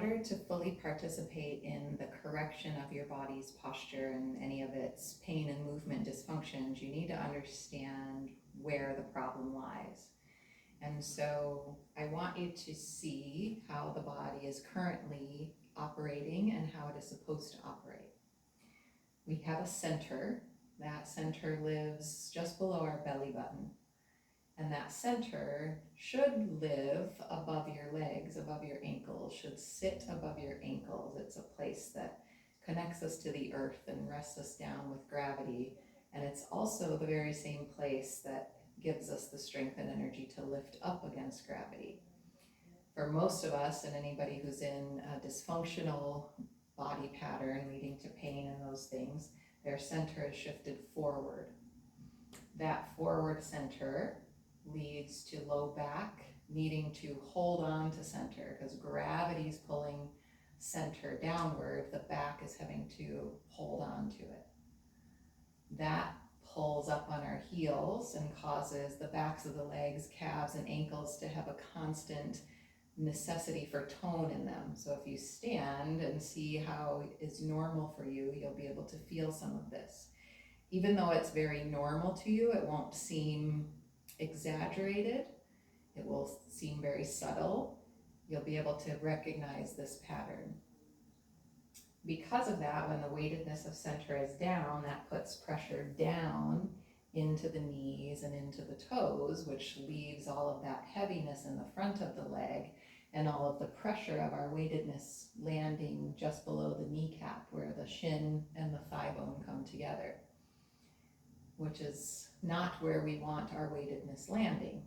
order to fully participate in the correction of your body's posture and any of its pain and movement dysfunctions, you need to understand where the problem lies. And so I want you to see how the body is currently operating and how it is supposed to operate. We have a center. That center lives just below our belly button. And that center should live above your legs, above your ankles, should sit above your ankles. It's a place that connects us to the earth and rests us down with gravity. And it's also the very same place that gives us the strength and energy to lift up against gravity. For most of us, and anybody who's in a dysfunctional body pattern leading to pain and those things, their center is shifted forward. That forward center leads to low back needing to hold on to center because gravity is pulling center downward. The back is having to hold on to it. That pulls up on our heels and causes the backs of the legs, calves, and ankles to have a constant necessity for tone in them. So if you stand and see how is normal for you, you'll be able to feel some of this. Even though it's very normal to you, it won't seem exaggerated. It will seem very subtle. You'll be able to recognize this pattern. Because of that, when the weightedness of center is down, that puts pressure down into the knees and into the toes, which leaves all of that heaviness in the front of the leg and all of the pressure of our weightedness landing just below the kneecap where the shin and the thigh bone come together, which is not where we want our weightedness landing.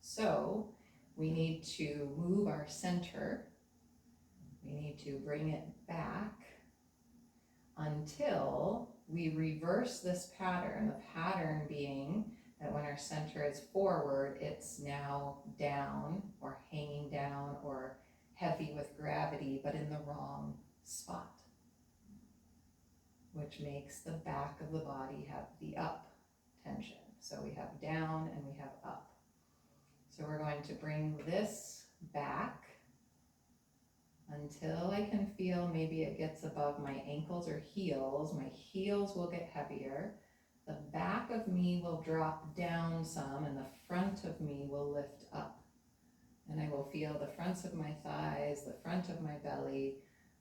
So we need to move our center. We need to bring it back until we reverse this pattern, the pattern being that when our center is forward, it's now down or hanging down or heavy with gravity, but in the wrong spot, which makes the back of the body have the up tension. So we have down and we have up. So we're going to bring this back until I can feel maybe it gets above my ankles or heels. My heels will get heavier. The back of me will drop down some and the front of me will lift up. And I will feel the fronts of my thighs, the front of my belly.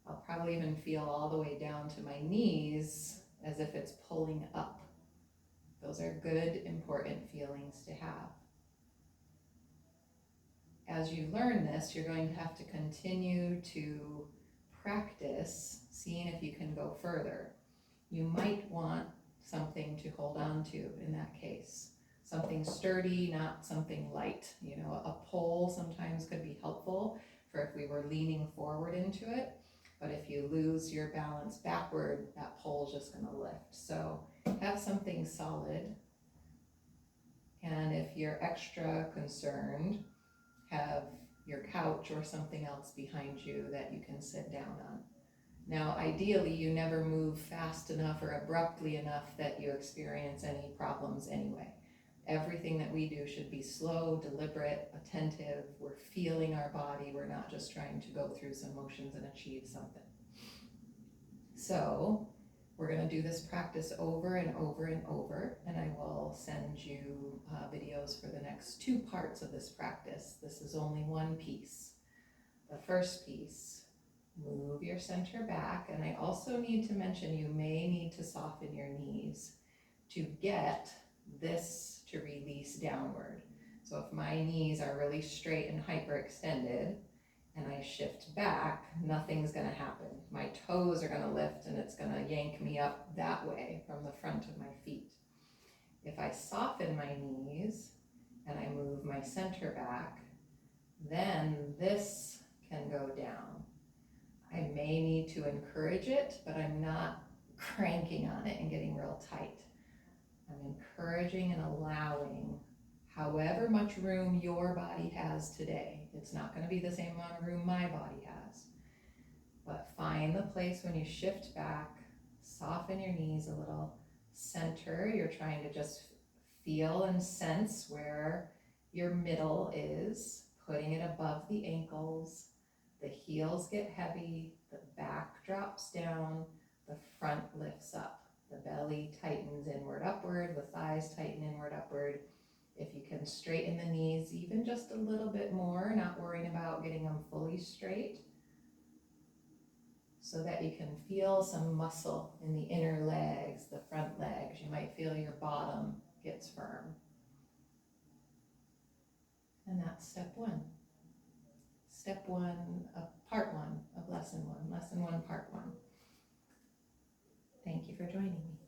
I'll probably even feel all the way down to my knees as if it's pulling up. Those are good, important feelings to have. As you learn this, you're going to have to continue to practice seeing if you can go further. You might want something to hold on to in that case. Something sturdy, not something light. You know, a pole sometimes could be helpful for if we were leaning forward into it. But if you lose your balance backward, that pole's just going to lift. So have something solid. And if you're extra concerned, have your couch or something else behind you that you can sit down on. Now, ideally, you never move fast enough or abruptly enough that you experience any problems anyway. Everything that we do should be slow, deliberate, attentive. We're feeling our body. We're not just trying to go through some motions and achieve something. So we're going to do this practice over and over and over, and I will send you videos for the next 2 parts of this practice. This is only one piece. The first piece, move your center back, and I also need to mention you may need to soften your knees to get this to release downward. So if my knees are really straight and hyperextended, and I shift back, nothing's going to happen. My toes are going to lift and it's going to yank me up that way from the front of my feet. If I soften my knees and I move my center back, then this can go down. I may need to encourage it, but I'm not cranking on it and getting real tight. I'm encouraging and allowing however much room your body has today. It's not going to be the same amount of room my body has. But find the place when you shift back, soften your knees a little, center. You're trying to just feel and sense where your middle is, putting it above the ankles. the heels get heavy, the back drops down, the front lifts up, the belly tightens inward upward, the thighs tighten inward upward. If you can straighten the knees even just a little bit more, not worrying about getting them fully straight, so that you can feel some muscle in the inner legs, the front legs. You might feel your bottom gets firm. And that's step one. Step one of part one of lesson one, part one. Thank you for joining me.